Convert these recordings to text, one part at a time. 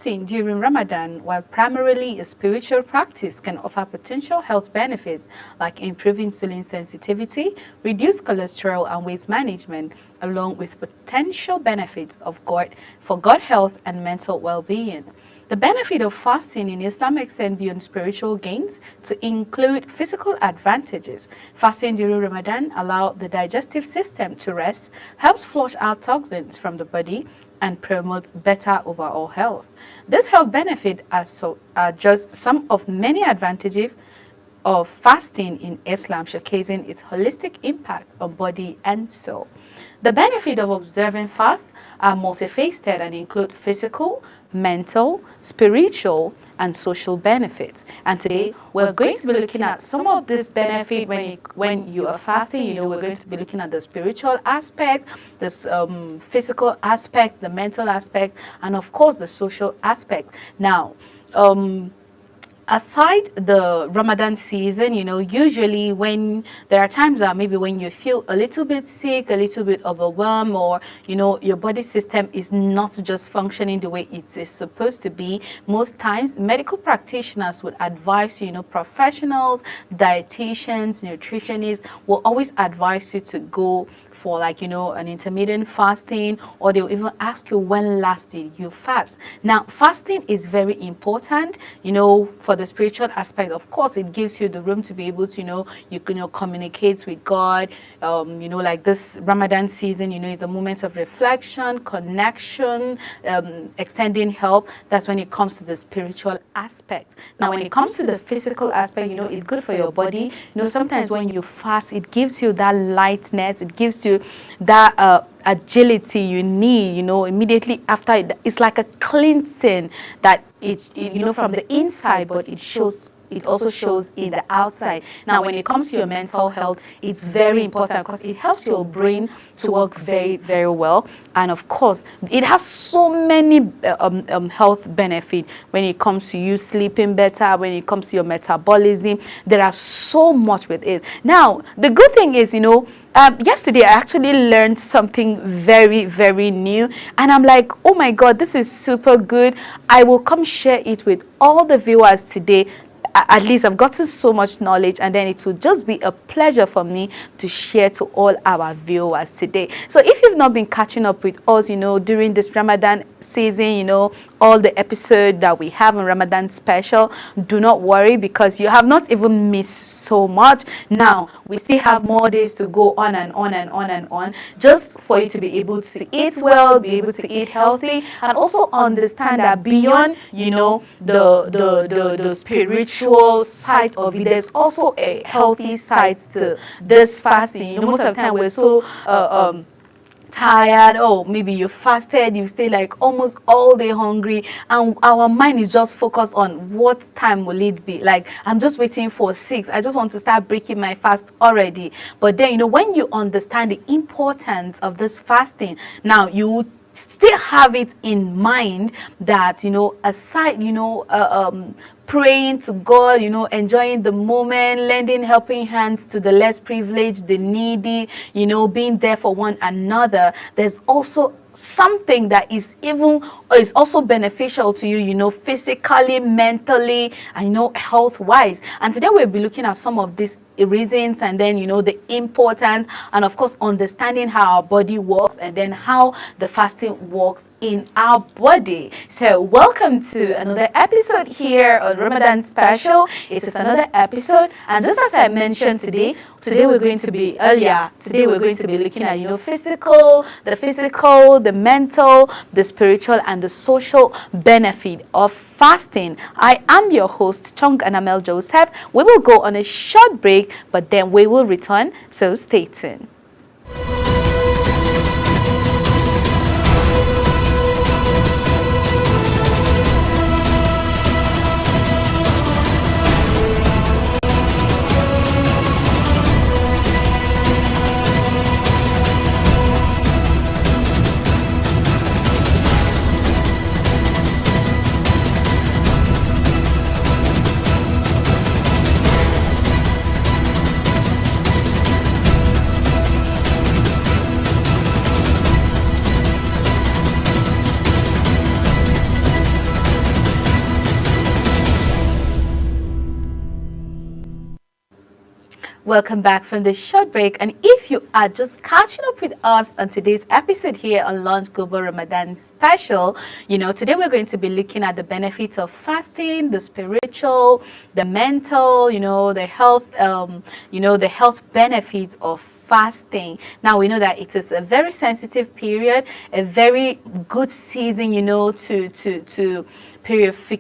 Fasting during Ramadan, while primarily a spiritual practice, can offer potential health benefits like improving insulin sensitivity, reduced cholesterol and weight management, along with potential benefits for gut health and mental well-being. The benefit of fasting in Islam extend beyond spiritual gains to include physical advantages. Fasting during Ramadan allows the digestive system to rest, helps flush out toxins from the body, and promotes better overall health. These health benefits are just some of many advantages of fasting in Islam, showcasing its holistic impact on body and soul. The benefit of observing fast are multifaceted and include physical, mental, spiritual, and social benefits. And today we're going to be looking at some of this benefit when you are fasting. We're going to be looking at the spiritual aspect, this physical aspect, the mental aspect, and of course the social aspect. Now, aside the Ramadan season, usually when there are times that maybe when you feel a little bit sick, a little bit overwhelmed, or, your body system is not just functioning the way it is supposed to be, most times medical practitioners would advise professionals, dietitians, nutritionists will always advise you to go for an intermittent fasting, or they'll even ask you when last did you fast. Now, fasting is very important, for the spiritual aspect. Of course, it gives you the room to be able to, you can communicate with God. Like this Ramadan season, is a moment of reflection, connection, extending help. That's when it comes to the spiritual aspect. Now, when it comes to the physical aspect, it's good for your body. Sometimes when you fast, it gives you that lightness, it gives you that agility you need, immediately after it. It's like a cleansing that it from the inside, but it also shows in the outside. Now, when it comes to your mental health, it's very important because it helps your brain to work very, very well. And of course, it has so many health benefits when it comes to you sleeping better, when it comes to your metabolism. There are so much with it. Now, the good thing is, yesterday I actually learned something very, very new, and I'm like, oh my God, this is super good. I will come share it with all the viewers today. At least I've gotten so much knowledge, and then it will just be a pleasure for me to share to all our viewers today. So if you've not been catching up with us, during this Ramadan season, all the episodes that we have on Ramadan special, do not worry, because you have not even missed so much. Now, we still have more days to go on and on and on and on, just for you to be able to eat well, be able to eat healthy, and also understand that beyond, the spiritual side of it, there's also a healthy side to this fasting. Most of the time we're so tired, or maybe you fasted, you stay like almost all day hungry, and our mind is just focused on what time will it be. Like, I'm just waiting for 6, I just want to start breaking my fast already. But then when you understand the importance of this fasting, now you still have it in mind that aside praying to God, enjoying the moment, lending helping hands to the less privileged, the needy, being there for one another, there's also something that is also beneficial to you, physically, mentally, and health wise. And today we'll be looking at some of these reasons, and then the importance, and of course understanding how our body works, and then how the fasting works in our body. So welcome to another episode here on Ramadan special. It is another episode, and just as I mentioned, today we're going to be looking at the mental, the spiritual, and the social benefit of fasting. I am your host, Chung Anamel Joseph. We will go on a short break, but then we will return, so stay tuned. Welcome back from the short break. And if you are just catching up with us on today's episode here on Launch Global Ramadan Special, today we're going to be looking at the benefits of fasting, the spiritual, the mental, the health, the health benefits of fasting. Now we know that it is a very sensitive period, a very good season, to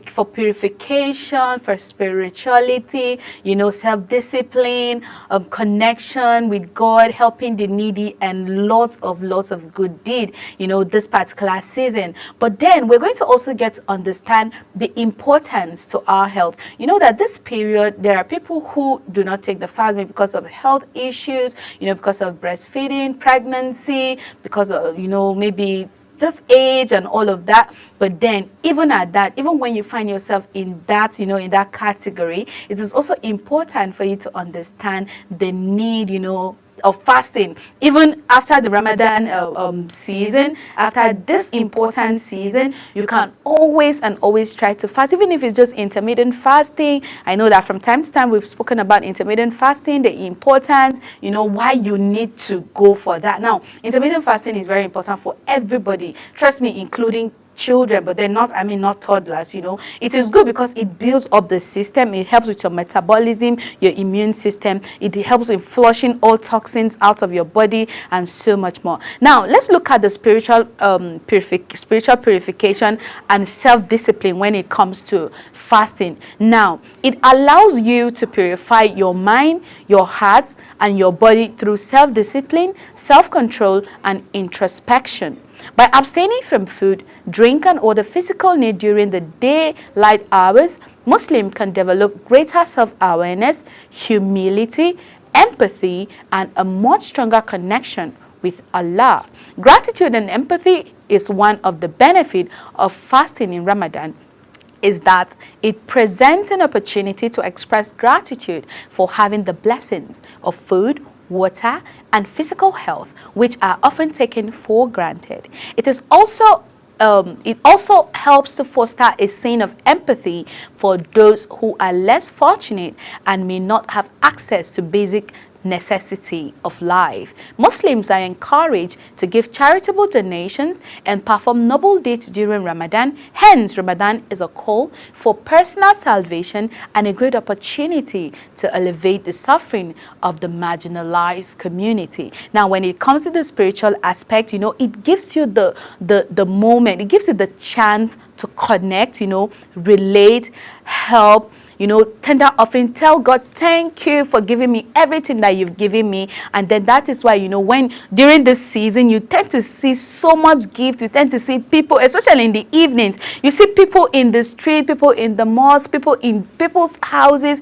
for purification, for spirituality, self-discipline, connection with God, helping the needy, and lots of good deed, this particular season. But then we're going to also get to understand the importance to our health. You know that this period, there are people who do not take the fast maybe because of health issues, because of breastfeeding, pregnancy, because of, maybe just age and all of that. But then even at that, even when you find yourself in that, in that category, it is also important for you to understand the need, of fasting. Even after the Ramadan season, after this important season, you can always try to fast, even if it's just intermittent fasting. I know that from time to time we've spoken about intermittent fasting, the importance, why you need to go for that. Now, intermittent fasting is very important for everybody, trust me, including children, but they're not toddlers. It is good because it builds up the system. It helps with your metabolism, your immune system. It helps in flushing all toxins out of your body and so much more. Now let's look at the spiritual purification and self-discipline when it comes to fasting. Now it allows you to purify your mind, your heart, and your body through self-discipline, self-control, and introspection. By abstaining from food, drink, and other physical need during the daylight hours, Muslims can develop greater self-awareness, humility, empathy, and a much stronger connection with Allah. Gratitude and empathy is one of the benefits of fasting in Ramadan, is that it presents an opportunity to express gratitude for having the blessings of food, water, and physical health, which are often taken for granted. It also helps to foster a sense of empathy for those who are less fortunate and may not have access to basic necessity of life. Muslims are encouraged to give charitable donations and perform noble deeds during Ramadan. Hence, Ramadan is a call for personal salvation and a great opportunity to elevate the suffering of the marginalized community. Now, when it comes to the spiritual aspect, it gives you the moment, it gives you the chance to connect, relate, help, tender offering, tell God, thank you for giving me everything that you've given me. And then that is why, when during this season, you tend to see so much gift. You tend to see people, especially in the evenings, you see people in the street, people in the mosque, people in people's houses,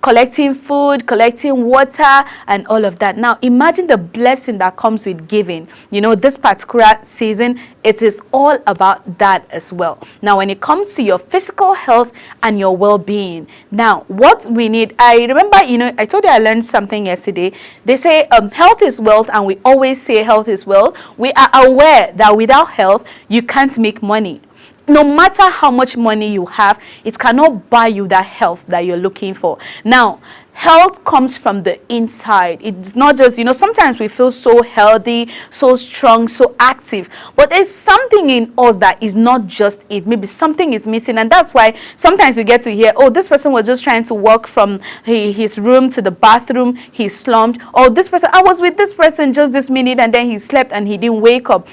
collecting food, collecting water, and all of that. Now, imagine the blessing that comes with giving. This particular season, it is all about that as well. Now, when it comes to your physical health and your well-being, now, what we need, I remember, I told you I learned something yesterday. They say health is wealth, and we always say health is wealth. We are aware that without health, you can't make money. No matter how much money you have, it cannot buy you that health that you're looking for. Now, health comes from the inside. It's not just, sometimes we feel so healthy, so strong, so active, but there's something in us that is not just it. Maybe something is missing, and that's why sometimes you get to hear, oh, this person was just trying to walk from his room to the bathroom, he slumped. Oh, this person, I was with this person just this minute, and then he slept and he didn't wake up.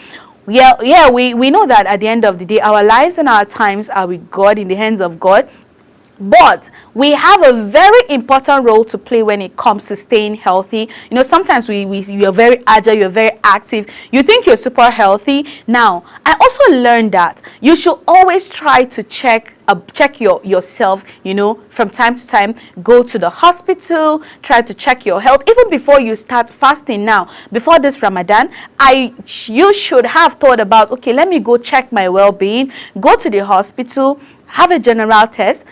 Yeah, we know that at the end of the day, our lives and our times are with God, in the hands of God. But we have a very important role to play when it comes to staying healthy. Sometimes you're very agile, you're very active. You think you're super healthy. Now, I also learned that you should always try to check yourself, from time to time. Go to the hospital, try to check your health even before you start fasting. Now, before this Ramadan, you should have thought about, okay, let me go check my well-being, go to the hospital, have a general test.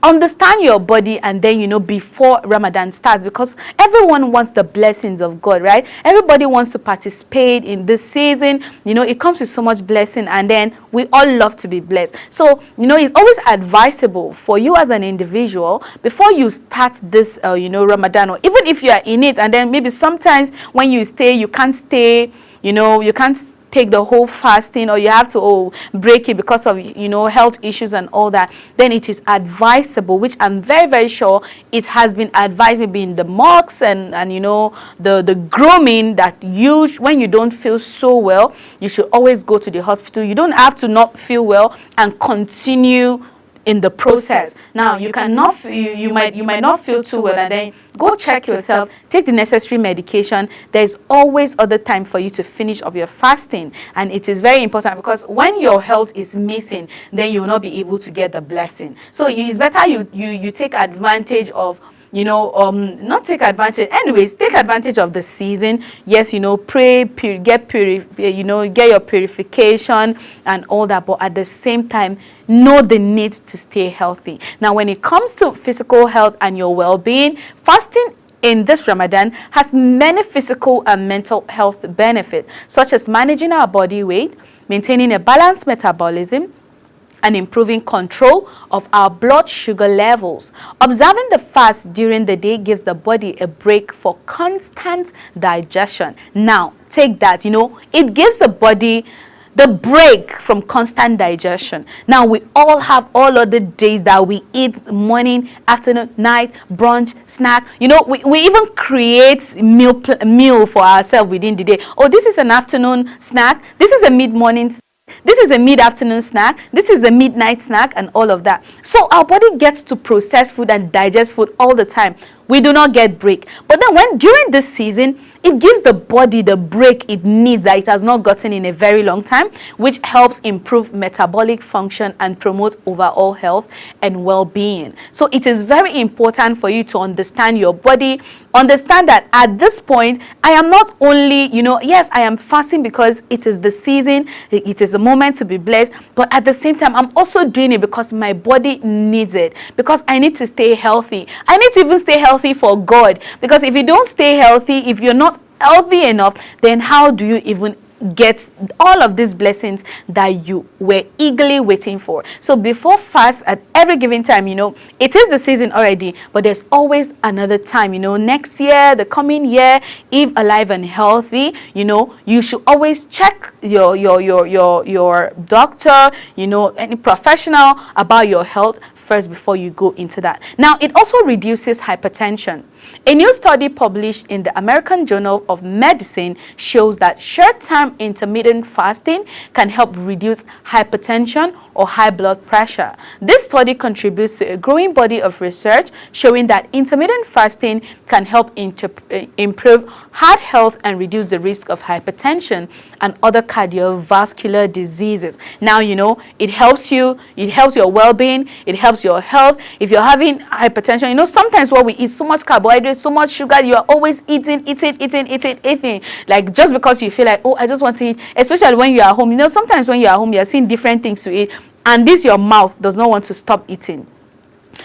understand your body, and then, before Ramadan starts, because everyone wants the blessings of God, right? Everybody wants to participate in this season. It comes with so much blessing, and then we all love to be blessed. So, it's always advisable for you as an individual, before you start this Ramadan, or even if you are in it, and then maybe sometimes when you stay, you can't stay, you can't take the whole fasting, or you have to break it because of health issues and all that, then it is advisable, which I'm very, very sure it has been advised maybe in the mosques and the grooming, that when you don't feel so well, you should always go to the hospital. You don't have to not feel well and continue in the process. Now, you cannot, you might not feel too well, and then go check yourself, take the necessary medication. There's always other time for you to finish up your fasting, and it is very important, because when your health is missing, then you will not be able to get the blessing. So it's better you take advantage of, not take advantage, anyways, take advantage of the season. Yes, pray, get your purification and all that, but at the same time, know the need to stay healthy. Now, when it comes to physical health and your well-being, fasting in this Ramadan has many physical and mental health benefits, such as managing our body weight, maintaining a balanced metabolism, and improving control of our blood sugar levels. Observing the fast during the day gives the body a break for constant digestion. Now, take that, it gives the body the break from constant digestion. Now, we all have all other days that we eat: morning, afternoon, night, brunch, snack. We even create meal for ourselves within the day. Oh, this is an afternoon snack. This is a mid-morning snack. This is a mid-afternoon snack. This is a midnight snack, and all of that. So our body gets to process food and digest food all the time. We do not get break. But then during this season, it gives the body the break it needs that it has not gotten in a very long time, which helps improve metabolic function and promote overall health and well-being. So it is very important for you to understand your body, understand that at this point, I am not only, yes, I am fasting because it is the season, it is a moment to be blessed, but at the same time, I'm also doing it because my body needs it, because I need to stay healthy. I need to even stay healthy for God, because if you don't stay healthy, if you're not healthy enough, then how do you even get all of these blessings that you were eagerly waiting for? So before fast, at every given time, it is the season already, but there's always another time. Next year, the coming year, if alive and healthy, you should always check your doctor, any professional about your health first before you go into that. Now, it also reduces hypertension. A new study published in the American Journal of Medicine shows that short-term intermittent fasting can help reduce hypertension or high blood pressure. This study contributes to a growing body of research showing that intermittent fasting can help improve heart health and reduce the risk of hypertension and other cardiovascular diseases. Now, it helps you, it helps your well-being, it helps your health. If you're having hypertension, sometimes what we eat, so much carbohydrates, so much sugar, you are always eating. Like, just because you feel like, oh, I just want to eat, especially when you are home. Sometimes when you are home, you are seeing different things to eat, and your mouth does not want to stop eating.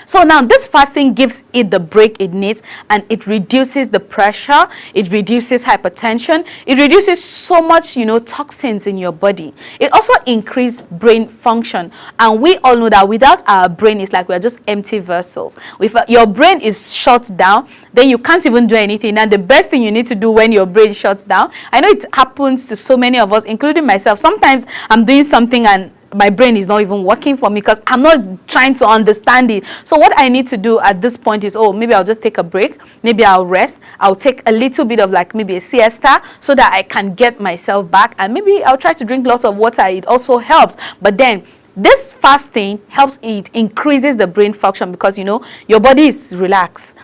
So now this fasting gives it the break it needs, and it reduces the pressure, it reduces hypertension, it reduces so much, toxins in your body. It also increases brain function, and we all know that without our brain, it's like we're just empty vessels. If your brain is shut down, then you can't even do anything. And the best thing you need to do when your brain shuts down, I know it happens to so many of us, including myself. Sometimes I'm doing something and my brain is not even working for me because I'm not trying to understand it. So what I need to do at this point is, maybe I'll just take a break. Maybe I'll rest. I'll take a little bit of maybe a siesta so that I can get myself back. And maybe I'll try to drink lots of water. It also helps. But then this fasting helps, it increases the brain function because, your body is relaxed.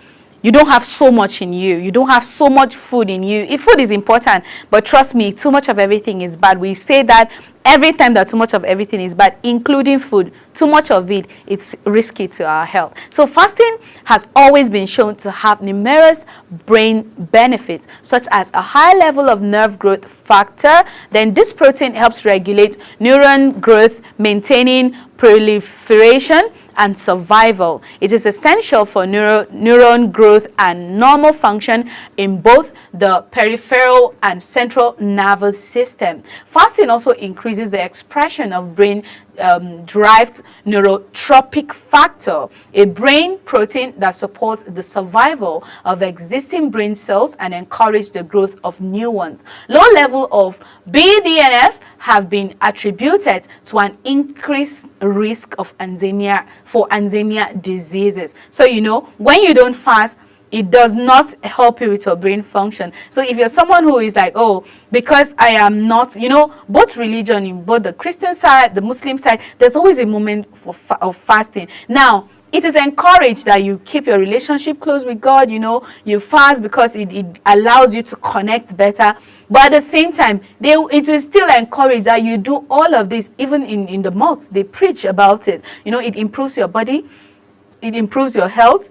You don't have so much in you. You don't have so much food in you. Food is important, but trust me, too much of everything is bad. We say that every time, that too much of everything is bad, including food. Too much of it, it's risky to our health. So fasting has always been shown to have numerous brain benefits, such as a high level of nerve growth factor. Then this protein helps regulate neuron growth, maintaining proliferation and survival. It is essential for neuron growth and normal function in both the peripheral and central nervous system. Fasting also increases the expression of brain derived neurotrophic factor, a brain protein that supports the survival of existing brain cells and encourage the growth of new ones. Low level of BDNF have been attributed to an increased risk of Alzheimer's diseases. So when you don't fast, it does not help you with your brain function. So if you're someone who is like, oh, because I am not, both religion, in both the Christian side, the Muslim side, there's always a moment of fasting. Now, it is encouraged that you keep your relationship close with God, you fast because it allows you to connect better. But at the same time, it is still encouraged that you do all of this, even in the mosques. They preach about it. It improves your body, it improves your health.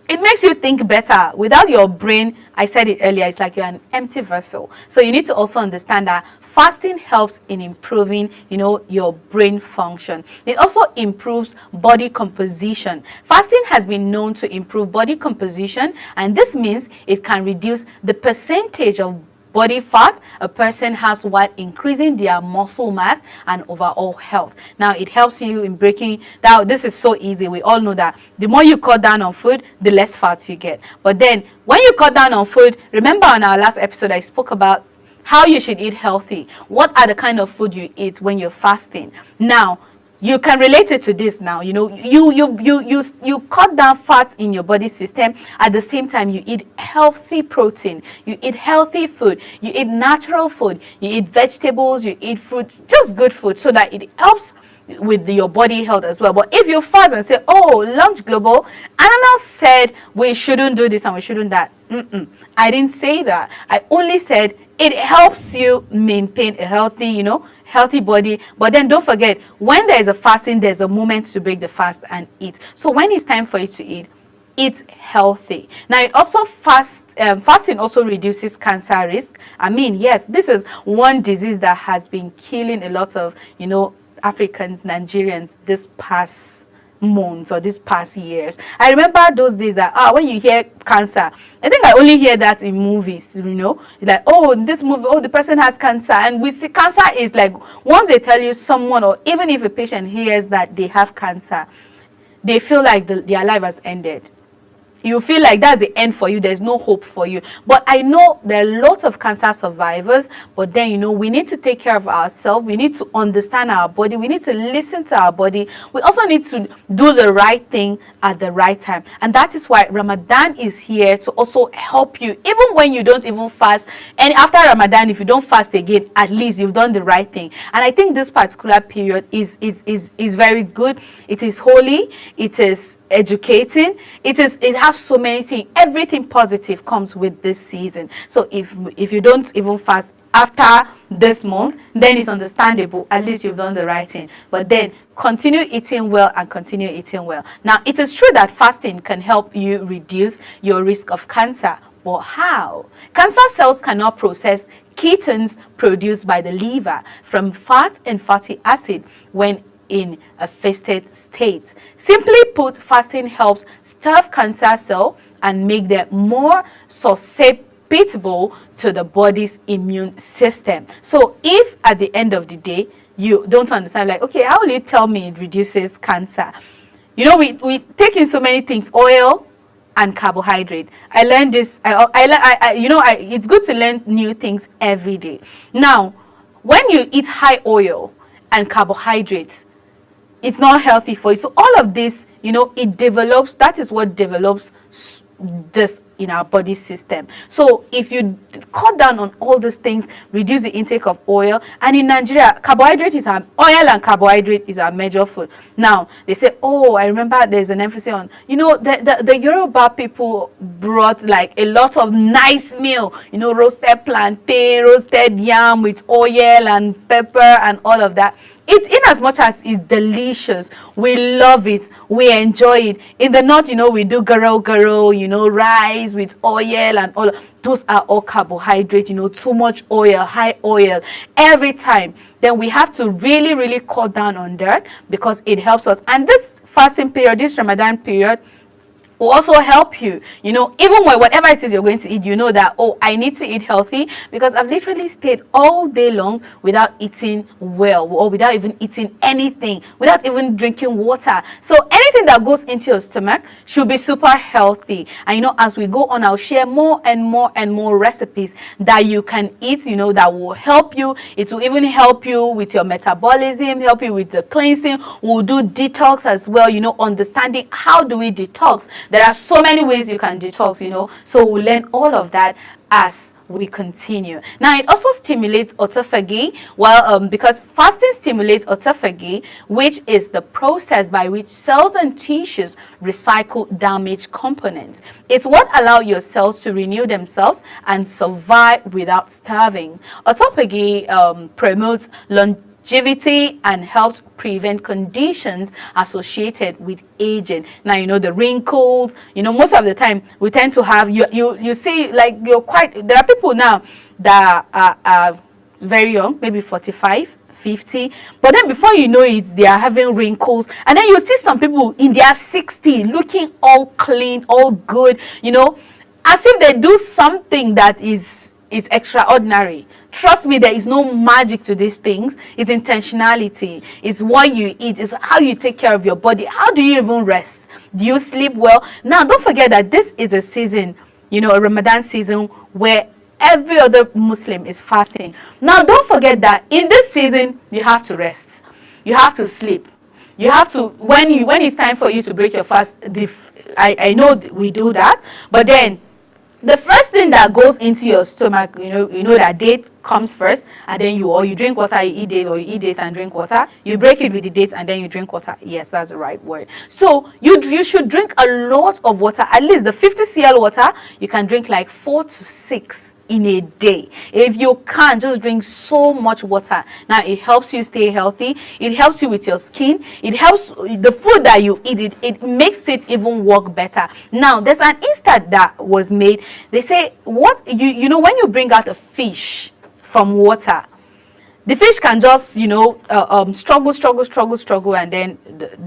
It makes you think better. Without your brain, I said it earlier, it's like you're an empty vessel. So you need to also understand that fasting helps in improving, your brain function. It also improves body composition. Fasting has been known to improve body composition, and this means it can reduce the percentage of body fat a person has while increasing their muscle mass and overall health. Now, it helps you in breaking down. This is so easy. We all know that the more you cut down on food, the less fat you get. But then when you cut down on food, remember on our last episode, I spoke about how you should eat healthy. What are the kind of food you eat when you're fasting? Now, you can relate it to this now. You cut down fat in your body system. At the same time, you eat healthy protein, you eat healthy food, you eat natural food, you eat vegetables, you eat fruits, just good food, so that it helps with your body health as well. But if you fast and say, oh, Lunch Global, Animal said we shouldn't do this and we shouldn't that. I didn't say that. I only said it helps you maintain a healthy, healthy body. But then don't forget, when there is a fasting, there's a moment to break the fast and eat. So when it's time for you to eat healthy. Now, it also fasting also reduces cancer risk. I mean, yes, this is one disease that has been killing a lot of, Africans, Nigerians this past months or these past years. I remember those days that when you hear cancer, I think I only hear that in movies, like, oh, this movie, oh, the person has cancer. And we see cancer is like, once they tell you someone, or even if a patient hears that they have cancer, they feel like their life has ended. You feel like that's the end for you. There's no hope for you. But I know there are lots of cancer survivors. But then, we need to take care of ourselves. We need to understand our body. We need to listen to our body. We also need to do the right thing at the right time. And that is why Ramadan is here to also help you. Even when you don't even fast. And after Ramadan, if you don't fast again, at least you've done the right thing. And I think this particular period is very good. It is holy. It is educating. It has so many things. Everything positive comes with this season. So if you don't even fast after this month, then it's understandable. At least you've done the right thing. But then continue eating well and continue eating well. Now, it is true that fasting can help you reduce your risk of cancer. But how? Cancer cells cannot process ketones produced by the liver from fat and fatty acid when in a fasted state. Simply put, fasting helps starve cancer cells and make them more susceptible to the body's immune system. So if at the end of the day you don't understand, like, okay, how will you tell me it reduces cancer? We take in so many things, oil and carbohydrate. I learned this. It's good to learn new things every day. Now, when you eat high oil and carbohydrates, it's not healthy for you. So all of this, that is what develops this in our body system. So if you cut down on all these things, reduce the intake of oil, and in Nigeria, oil and carbohydrate is our major food. Now, they say, oh, I remember there's an emphasis on, the Yoruba people brought like a lot of nice meal, roasted plantain, roasted yam with oil and pepper and all of that. in as much as it's delicious, we love it, we enjoy it. In the north, we do garo, rice with oil and all. Those are all carbohydrates, too much oil, high oil every time. Then we have to really, really cut down on that, because it helps us. And this fasting period, this Ramadan period, will also help you, even when whatever it is you're going to eat, that, oh, I need to eat healthy, because I've literally stayed all day long without eating well, or without even eating anything, without even drinking water. So anything that goes into your stomach should be super healthy. And as we go on, I'll share more and more and more recipes that you can eat, that will help you. It will even help you with your metabolism, help you with the cleansing. We'll do detox as well, understanding how do we detox. There are so many ways you can detox, so we'll learn all of that as we continue. Now, it also stimulates autophagy, because fasting stimulates autophagy, which is the process by which cells and tissues recycle damaged components. It's what allows your cells to renew themselves and survive without starving. Autophagy promotes longevity and helps prevent conditions associated with aging. Now, the wrinkles, most of the time we tend to have, you see, like, there are people now that are very young, maybe 45, 50, but then before you know it, they are having wrinkles. And then you see some people in their 60 looking all clean, all good, as if they do something that is extraordinary. Trust me, there is no magic to these things. It's intentionality. It's what you eat. It's how you take care of your body. How do you even rest? Do you sleep well? Now, don't forget that this is a season, a Ramadan season, where every other Muslim is fasting. Now, don't forget that in this season, you have to rest. You have to sleep. You have to, when it's time for you to break your fast, I know we do that, but then the first thing that goes into your stomach, that date comes first, and then you drink water, you eat date, or you eat date and drink water. You break it with the date and then you drink water. Yes, that's the right word. So you should drink a lot of water, at least the 50 cl water. You can drink like 4 to 6 in a day. If you can't, just drink so much water. Now, it helps you stay healthy. It helps you with your skin. It helps the food that you eat. It makes it even work better. Now, there's an instant that was made. They say, when you bring out a fish from water, the fish can just, struggle, and then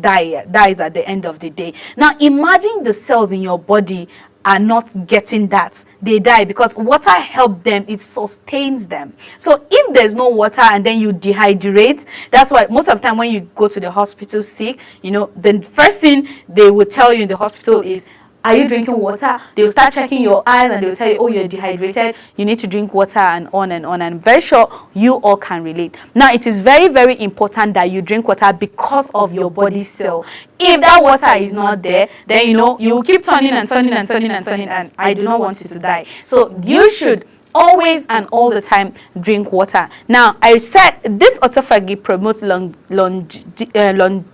dies at the end of the day. Now, imagine the cells in your body are not getting that. They die because water helps them, it sustains them. So if there's no water and then you dehydrate, that's why most of the time when you go to the hospital sick, the first thing they will tell you in the hospital is, are you drinking water? They'll start checking your eyes and they'll tell you, oh, you're dehydrated, you need to drink water, and on and on. And I'm very sure you all can relate. Now, it is very, very important that you drink water because of your body cell. If that water is not there, then you will keep turning, and I do not want you to die. So you should always and all the time drink water. Now, I said this autophagy promotes longevity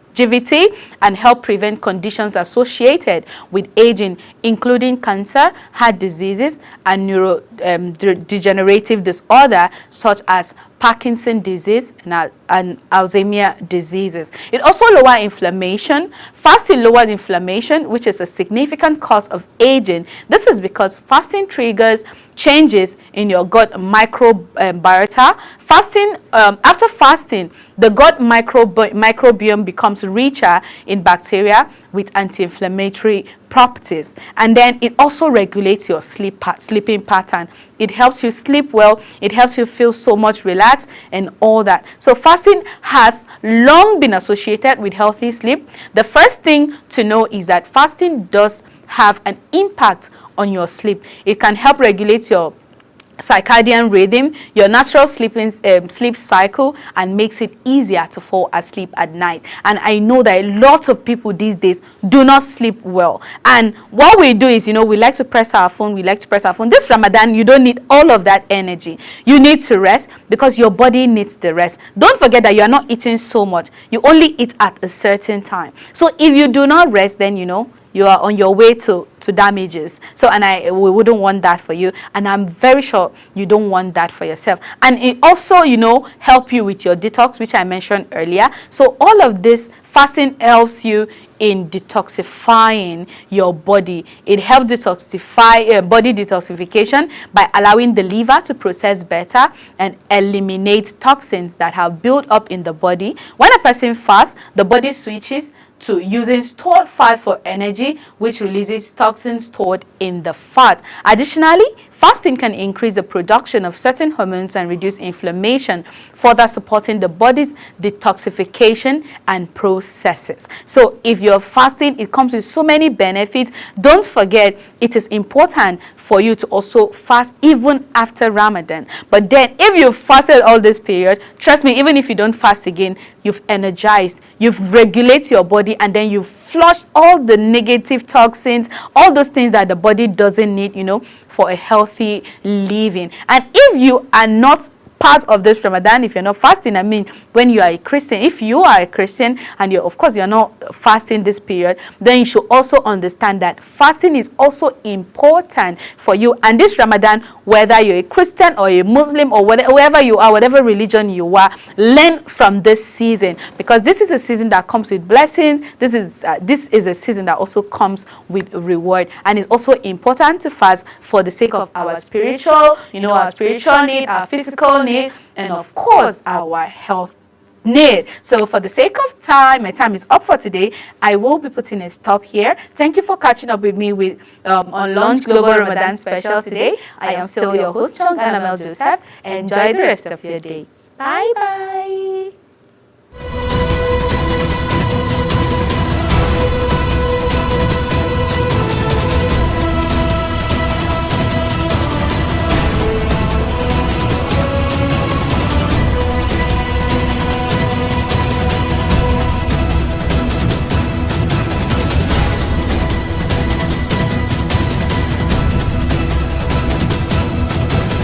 and help prevent conditions associated with aging, including cancer, heart diseases, and neurodegenerative disorder such as Parkinson's disease and Alzheimer's diseases. It also lowers inflammation. Fasting lowers inflammation, which is a significant cause of aging. This is because fasting triggers changes in your gut microbiota. After fasting, the gut microbiome becomes richer in bacteria with anti-inflammatory properties, and then it also regulates your sleeping pattern. It helps you sleep well. It helps you feel so much relaxed and all that. So fasting has long been associated with healthy sleep. The first thing to know is that fasting does have an impact on your sleep. It can help regulate your circadian rhythm, your natural sleep cycle, and makes it easier to fall asleep at night. And I know that a lot of people these days do not sleep well. And what we do is, we like to press our phone. This Ramadan, you don't need all of that energy. You need to rest because your body needs the rest. Don't forget that you are not eating so much. You only eat at a certain time. So if you do not rest, then, you are on your way to damages. So, and we wouldn't want that for you, and I'm very sure you don't want that for yourself. And it also, help you with your detox, which I mentioned earlier. So all of this, fasting helps you in detoxifying your body. It helps detoxify body detoxification by allowing the liver to process better and eliminate toxins that have built up in the body. When a person fasts, the body switches to using stored fat for energy, which releases toxins stored in the fat. Additionally, fasting can increase the production of certain hormones and reduce inflammation, further supporting the body's detoxification and processes. So if you're fasting, it comes with so many benefits. Don't forget, it is important for you to also fast even after Ramadan. But then if you've fasted all this period, trust me, even if you don't fast again, you've energized, you've regulated your body, and then you've flushed all the negative toxins, all those things that the body doesn't need, for a healthy living. And if you are not part of this Ramadan, if you're not fasting, I mean, when you are a Christian, if you are a Christian and of course you're not fasting this period, then you should also understand that fasting is also important for you. And this Ramadan, whether you're a Christian or a Muslim or wherever you are, whatever religion you are, learn from this season, because this is a season that comes with blessings. This is a season that also comes with reward, and it's also important to fast for the sake of our spiritual, our spiritual need, our physical need, and of course our health need. So for the sake of time, my time is up for today. I will be putting a stop here. Thank you for catching up with me with on Launch Global Ramadan Special today. I am still your host, Chung Annabelle Joseph. Enjoy the rest of your day. Bye bye.